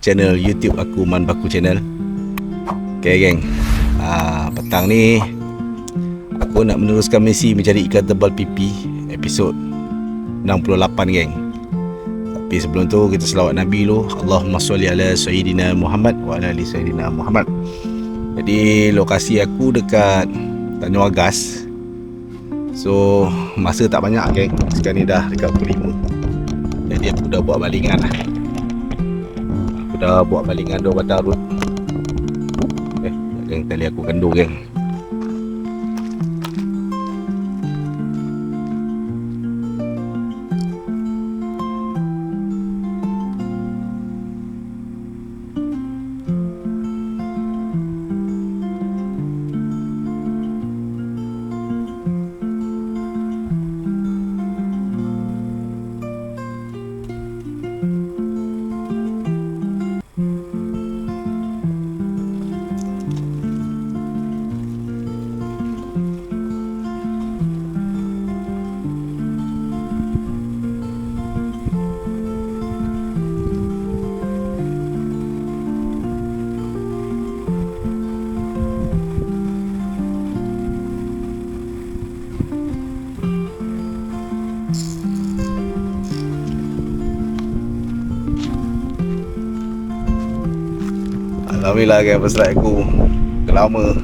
channel YouTube aku, Man Baku Channel. Okay geng, petang ni aku nak meneruskan misi mencari ikan tebal pipi episod 68 geng. Tapi sebelum tu kita selawat Nabi dulu. Allahumma salli ala Sayyidina Muhammad wa ala ali Sayyidina Muhammad. Jadi lokasi aku dekat Tanjung Agas. So masa tak banyak geng. Sekarang ni dah dekat pukul 5. Jadi aku dah buat balingan lah. Aku dah buat balingan 2 batang rut. Geng, tali aku kendur geng. Alhamdulillah kan, first strike aku lama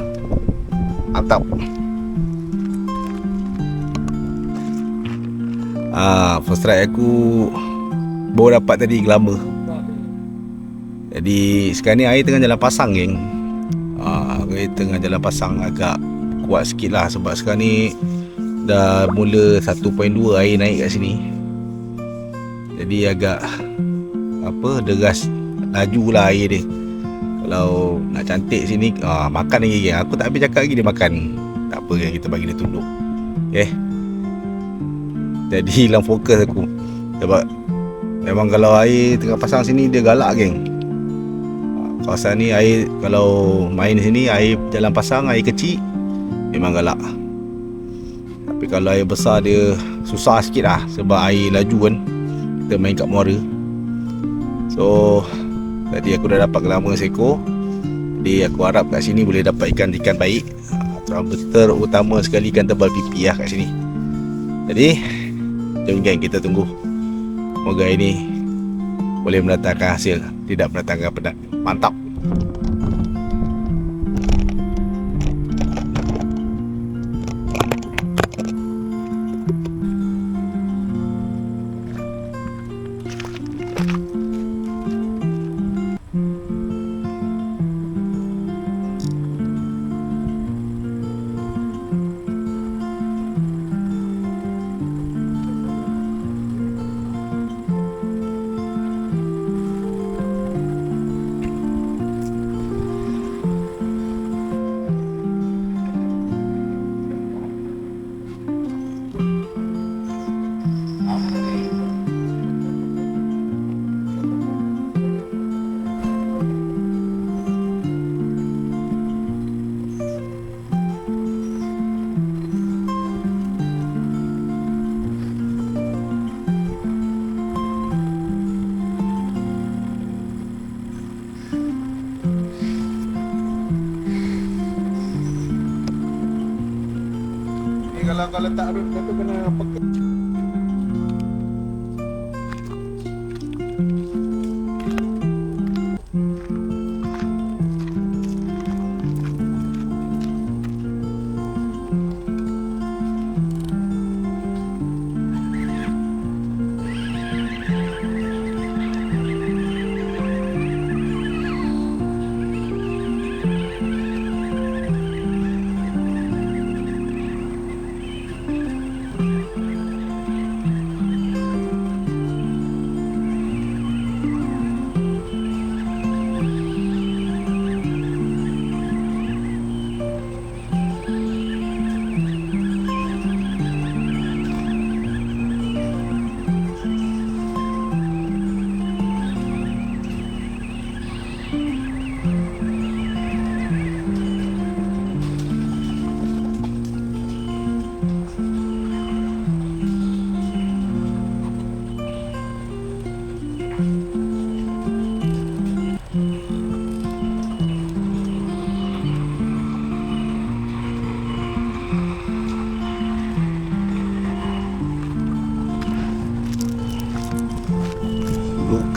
mantap. First strike aku baru dapat tadi gelama. Jadi sekarang ni air tengah jalan pasang geng. Air tengah jalan pasang agak kuat sikit lah, sebab sekarang ni dah mula 1.2 air naik kat sini. Jadi agak deras laju lah air dia. Kalau nak cantik sini, makan lagi geng. Aku tak habis cakap lagi dia makan. Tak apa geng, kita bagi dia tunduk. Okay. Jadi hilang fokus aku. Sebab memang kalau air tengah pasang sini dia galak geng. Kawasan ni air, kalau main sini air jalan pasang, air kecil memang galak. Tapi kalau air besar dia susah sikit lah, sebab air laju kan. Kita main kat muara. So tadi aku dah dapat gelama seekor. Jadi aku harap kat sini boleh dapat ikan-ikan baik. Terutama sekali ikan tebal pipi lah kat sini. Jadi jom geng, kita tunggu. Semoga ini boleh mendatangkan hasil, tidak mendatangkan penat. Mantap. Kalau letak rut tu kena pegang.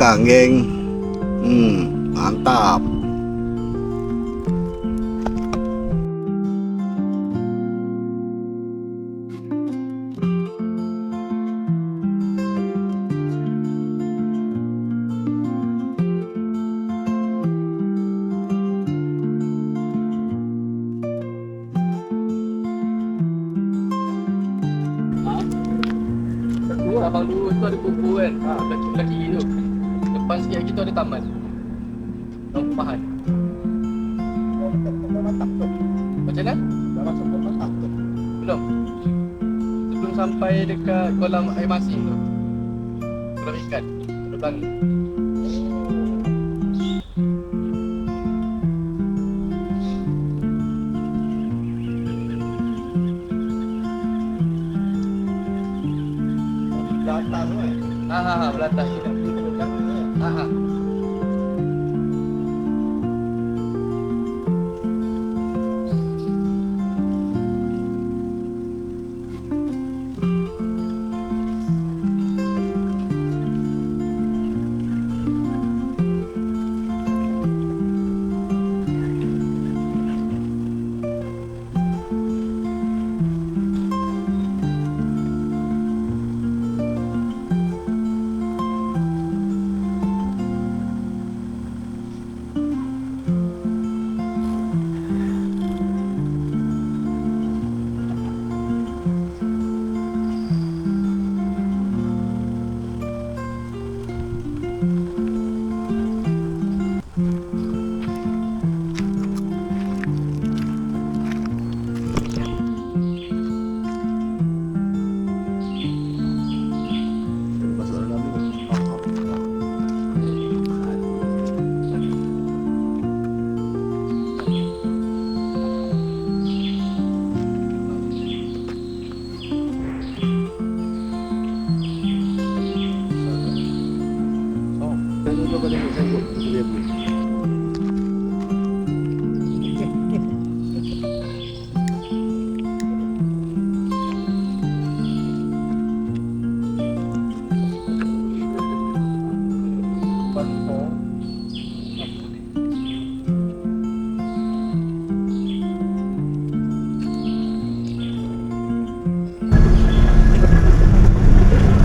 belakang, geng. Mantap. Abang dulu tu ada buku kan. Belah kiri tu. Depan sikit lagi tu ada taman. Rumahan. Macam mana? Dah masuk Matap tu. Belum. Sebelum sampai dekat kolam air masin tu. Kolam ikan. Depan. Belakang tu kan? Belakang kita.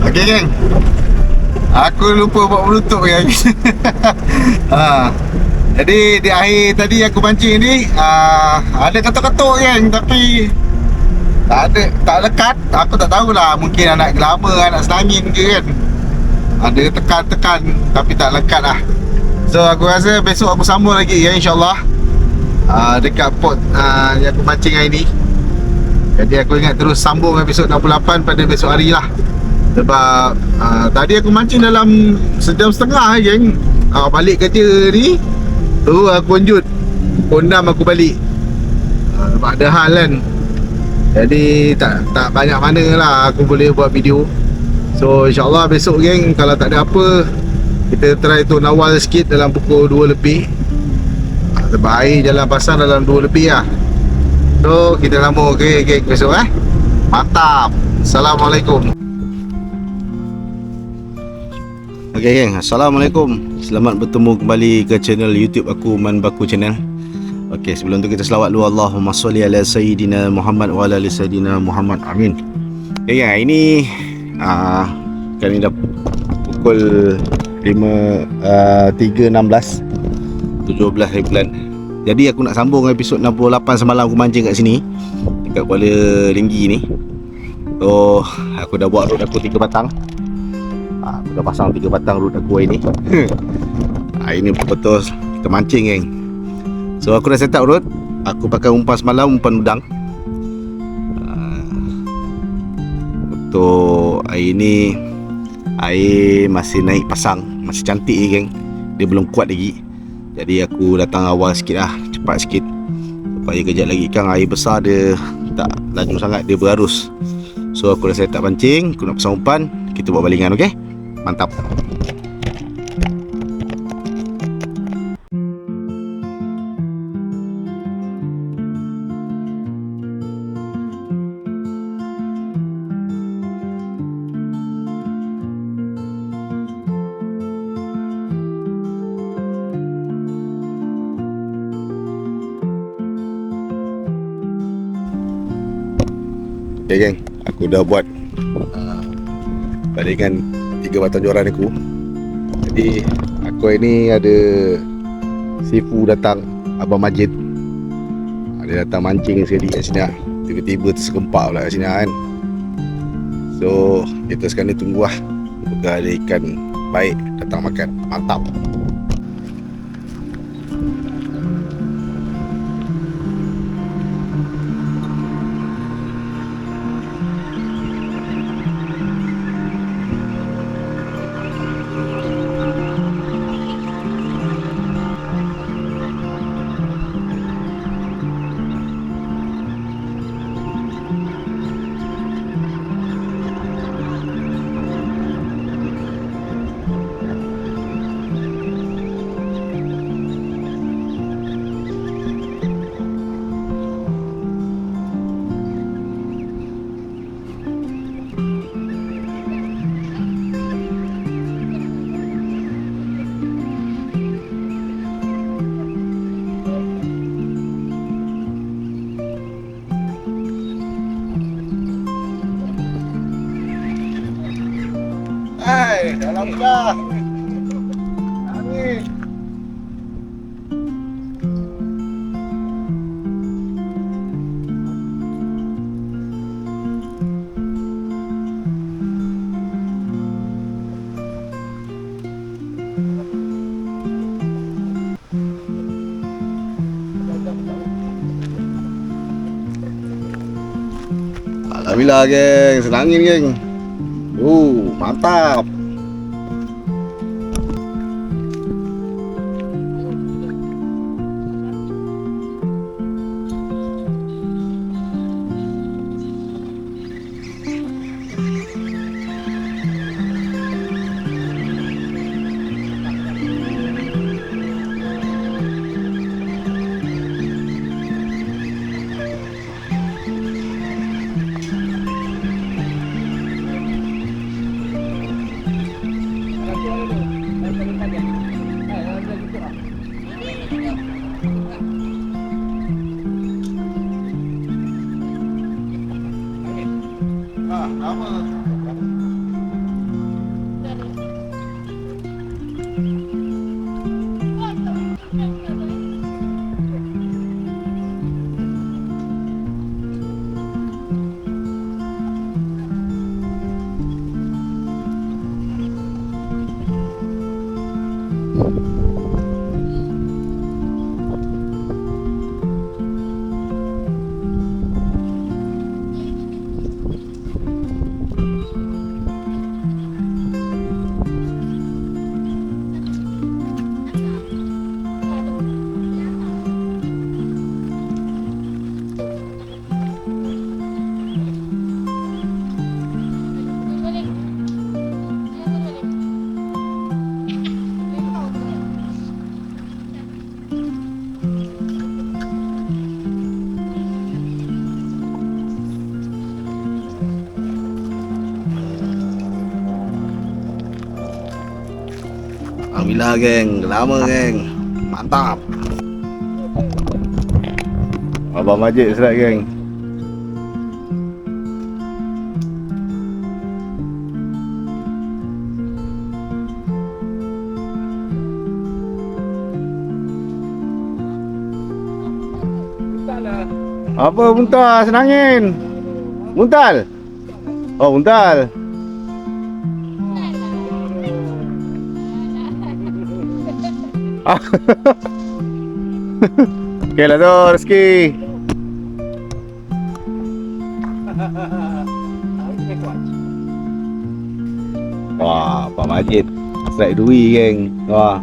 Okey, geng. Aku lupa buat penutup, geng. Jadi di akhir tadi aku pancing ni ada katuk-katuk, geng, tapi tak lekat. Aku tak tahulah, mungkin anak gelama, anak selangin ke kan. Ada tekan-tekan tapi tak lekat lah. So aku rasa besok aku sambung lagi, ya, insyaAllah. Dekat pot yang aku pancing hari ni. Jadi aku ingat terus sambung episod 68 pada besok hari lah. Sebab tadi aku mancing dalam sejam setengah, geng. Balik kerja ni tu aku lanjut pukul 6 aku balik. Sebab ada hal kan. Jadi tak banyak mana lah aku boleh buat video. So insyaAllah besok, geng, kalau tak ada apa, kita try tu awal sikit dalam pukul 2 lebih. Sebab air jalan pasang dalam 2 lebih lah. So kita sambung, okay, geng, besok Mantap. Assalamualaikum. Okay, geng, Assalamualaikum. Selamat bertemu kembali ke channel YouTube aku, Man Baku Channel. Okay, sebelum tu kita selawat dulu. Allahumma salli ala Sayyidina Muhammad wa ala Sayyidina Muhammad. Amin. Okay, geng, hari ni kami dah pukul 3.16 17 hari bulan. Jadi aku nak sambung episod 68 semalam aku mancing kat sini, dekat Kuala Linggi ni. So aku dah buat rod aku 3 batang. Aku dah pasang 3 batang rod aku hari ni. Hari ni betul-betul kita mancing, geng. So aku dah set up rod. Aku pakai umpan semalam, umpan udang. Untuk hari ni air masih naik pasang, masih cantik, geng. Dia belum kuat lagi. Jadi aku datang awal sikit lah, cepat sikit, supaya kejap lagi kan air besar dia tak laju sangat, dia berarus. So aku dah set up pancing, aku nak pasang umpan, kita buat balingan, okey? Mantap. Okay geng, aku dah buat balingan 3 batang joran aku. Jadi aku ini ada Sifu datang, Abang Majid. Dia datang mancing sekali kat sini lah. Tiba-tiba terserempak pula kat sini lah kan. So kita sekarang ni tunggu lah. Moga ada ikan baik datang makan. Mantap. Hai, dalam dah. Amin. Alhamdulillah geng, senangin geng. Mantap. Alhamdulillah geng, lama geng. Mantap. Abang Majid serat geng. Apa buntal senangin? Buntal? Oh buntal. Okay lah tu rezeki. Wah, Pak Majid strike dui geng. Wah.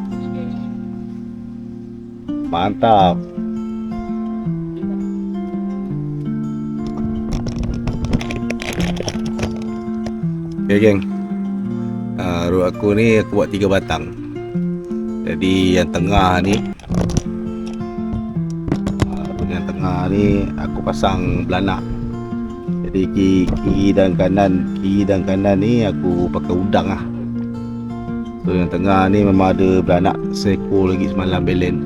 Mantap. Okay geng. Rod aku ni aku buat 3 batang. Jadi yang tengah ni aku pasang belanak. Jadi kiri dan kanan ni aku pakai udang lah. So yang tengah ni memang ada belanak seekor lagi semalam belen.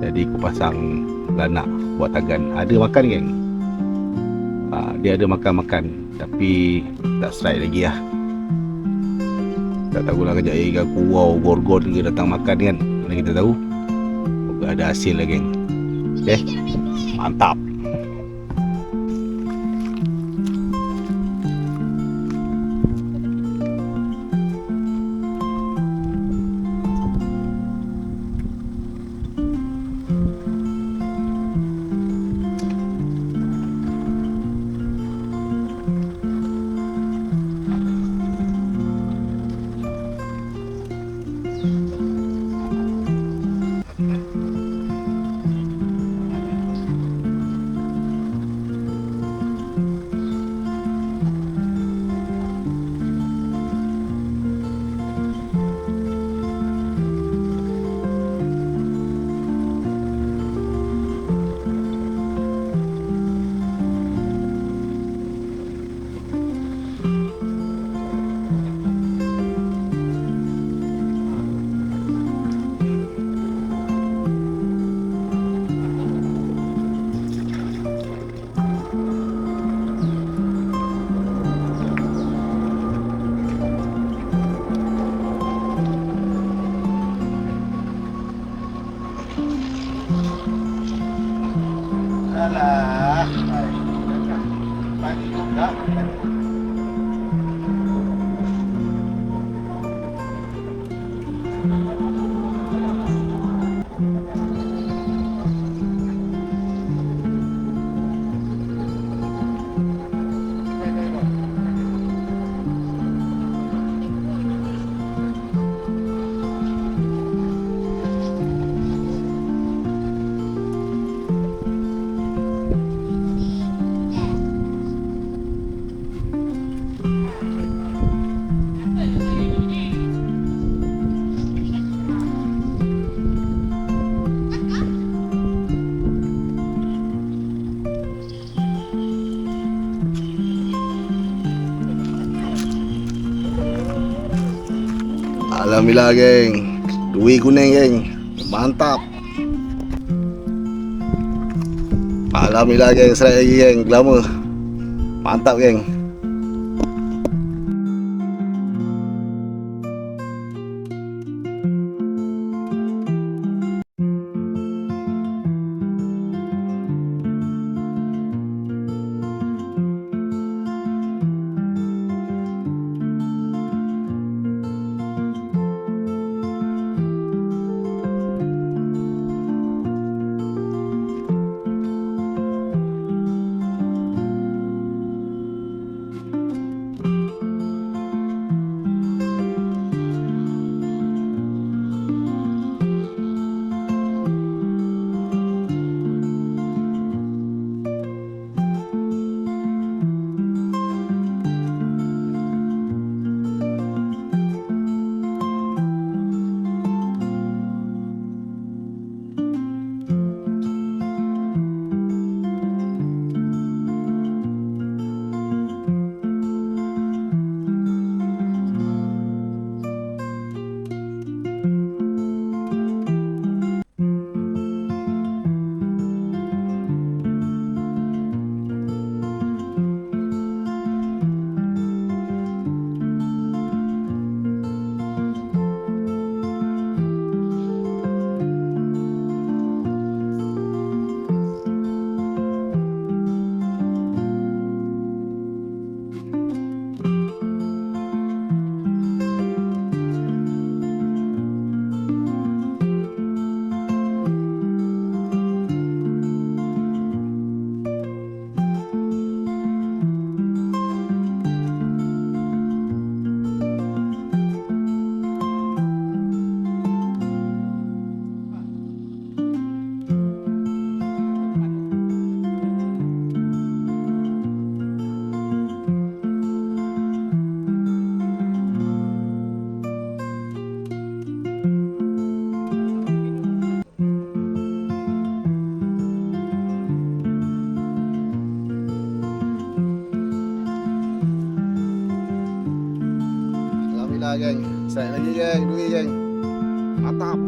Jadi aku pasang belanak buat tagan. Ada makan geng. Dia ada makan-makan tapi tak strike lagi lah. Tak tahulah kejap lagi aku wow gorgon ke datang makan kan, mana kita tahu. Moga ada hasil lah geng. Okay, mantap. Alah, pagi juga. Alhamdulillah geng, dui kuning geng, mantap. Alhamdulillah geng, strike lagi geng, lama. Mantap geng. Alhamdulillah geng, strike lagi geng, dui geng. Mantap.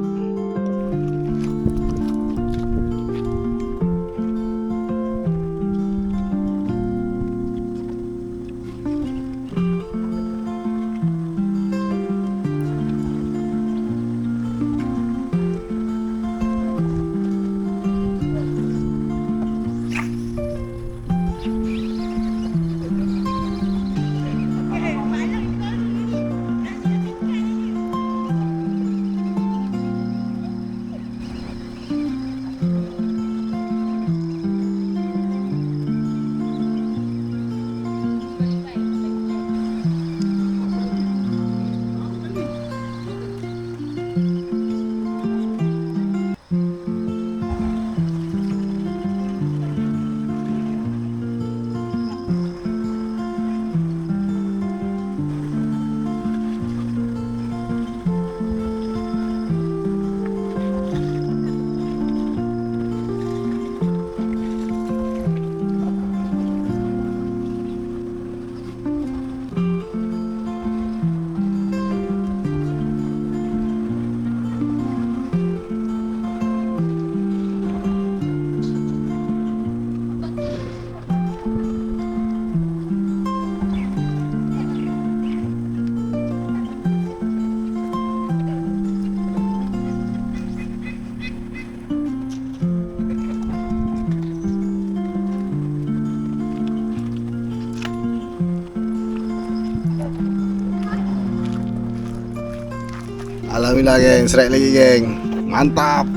Alhamdulillah geng, strike lagi geng. Mantap.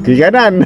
Kiri kanan.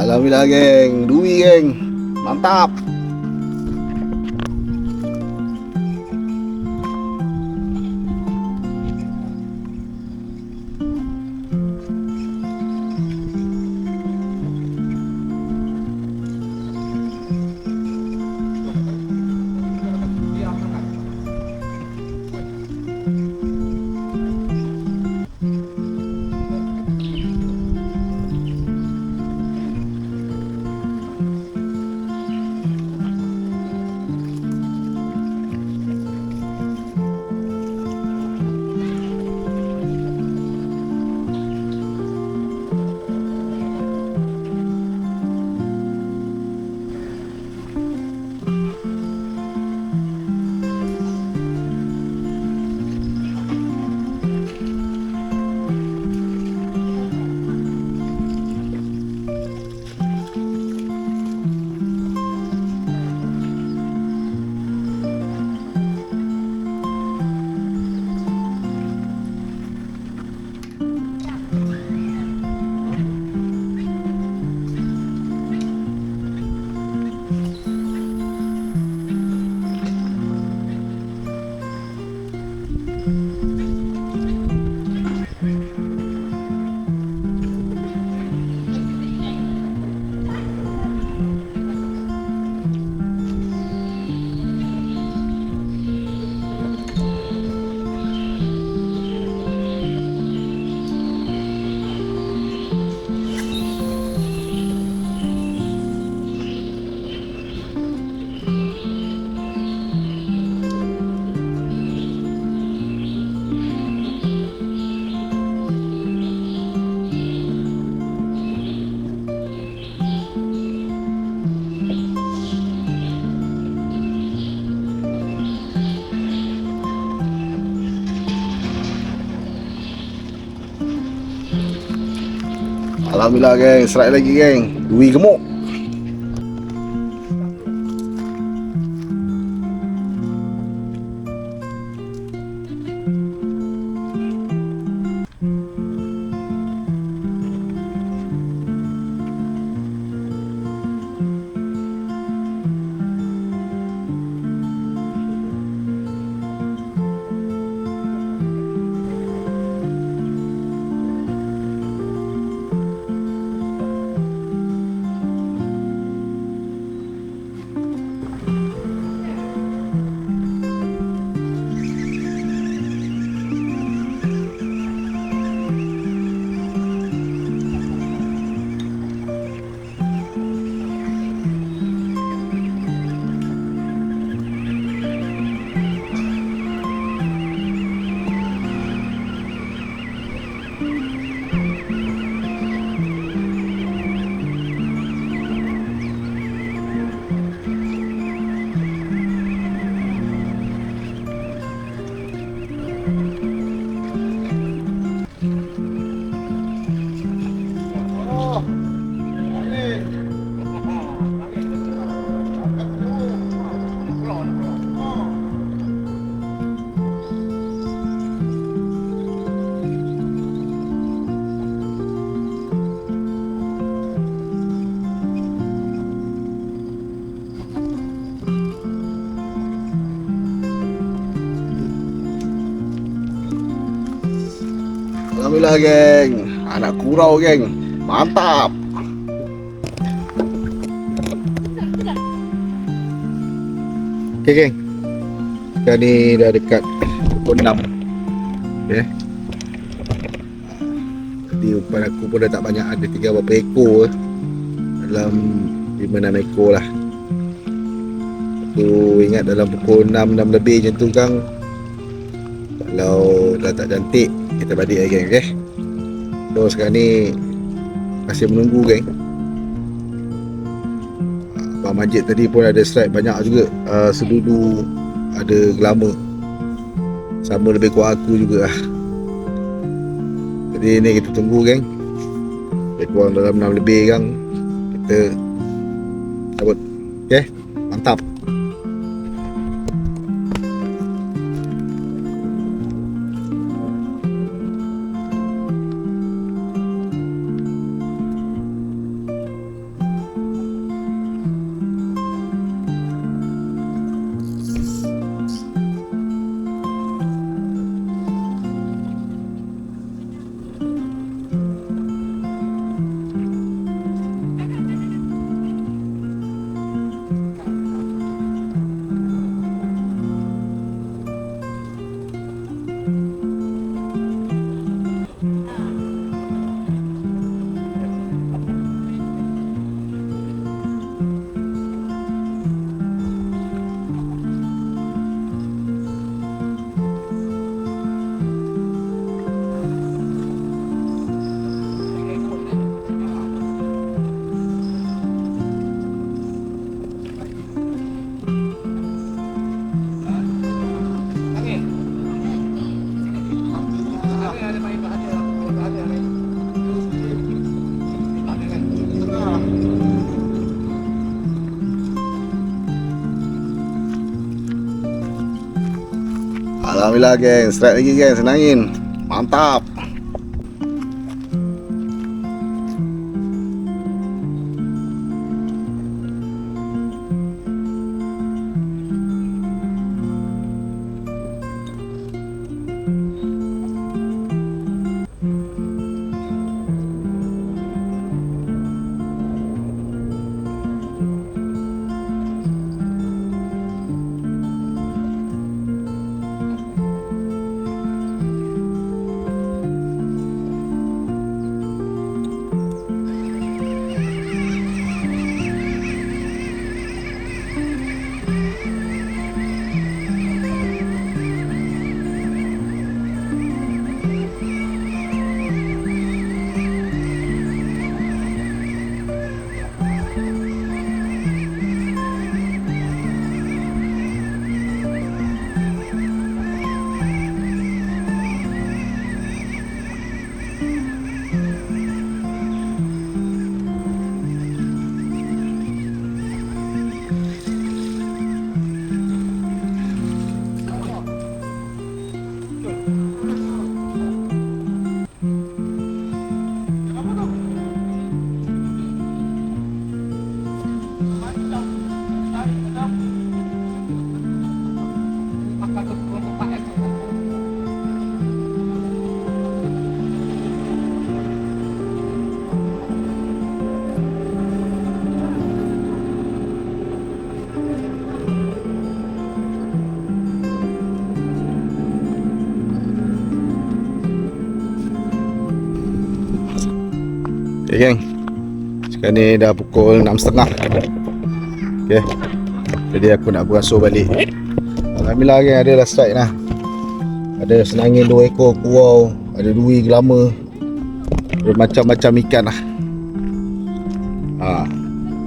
Alhamdulillah geng, Dwi geng. Mantap. Alhamdulillah geng, strike lagi geng. Dwi gemuk. Alhamdulillah geng. Anak kurau geng. Mantap. Okay geng. Sekarang ni dah dekat pukul 6. Okay. Tadi umpan aku pun dah tak banyak. Ada 3 berapa ekor. Dalam 5-6 ekor lah. Aku ingat dalam pukul 6 lebih macam tu Kang. Kalau dah tak cantik, kita balik lagi geng, okay? So sekarang ni masih menunggu geng. Abang Majid tadi pun ada strike banyak juga. Sedudu ada glamour. Sama lebih kuat aku juga lah. Jadi ni kita tunggu geng. Lebih kurang dalam 6 lebih gang. Kita cabut. Okay, mantap. Alhamdulillah geng, strike lagi geng, senangin. Mantap. Okay geng, sekarang ni dah pukul 6.30. Okay, jadi aku nak beransur balik. Alhamdulillah geng, ada dah strike lah. Ada senangin 2 ekor kurau, ada dui, glamour, bermacam-macam ikan lah.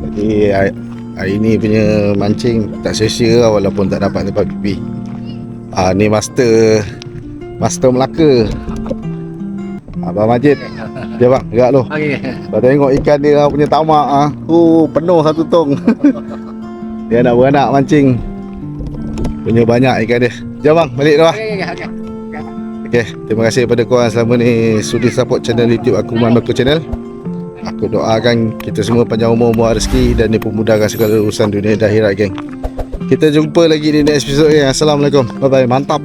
Jadi hari ni punya mancing tak sia-sia lah, walaupun tak dapat tempat pipi. Ni Master Melaka, Abang Majid. Dia bang, gerak lu. Okey. Kau tengok ikan dia punya tamak penuh satu tong. Dia nak beranak mancing. Punya banyak ikan dia. Jom bang, balik dah. Okey. Okay, terima kasih kepada korang selama ni sudi support channel YouTube aku, Man Melaka Channel. Aku doakan kita semua panjang umur, muat rezeki dan dipermudahkan segala urusan dunia dan akhirat geng. Kita jumpa lagi di next episode geng. Assalamualaikum. Bye bye. Mantap.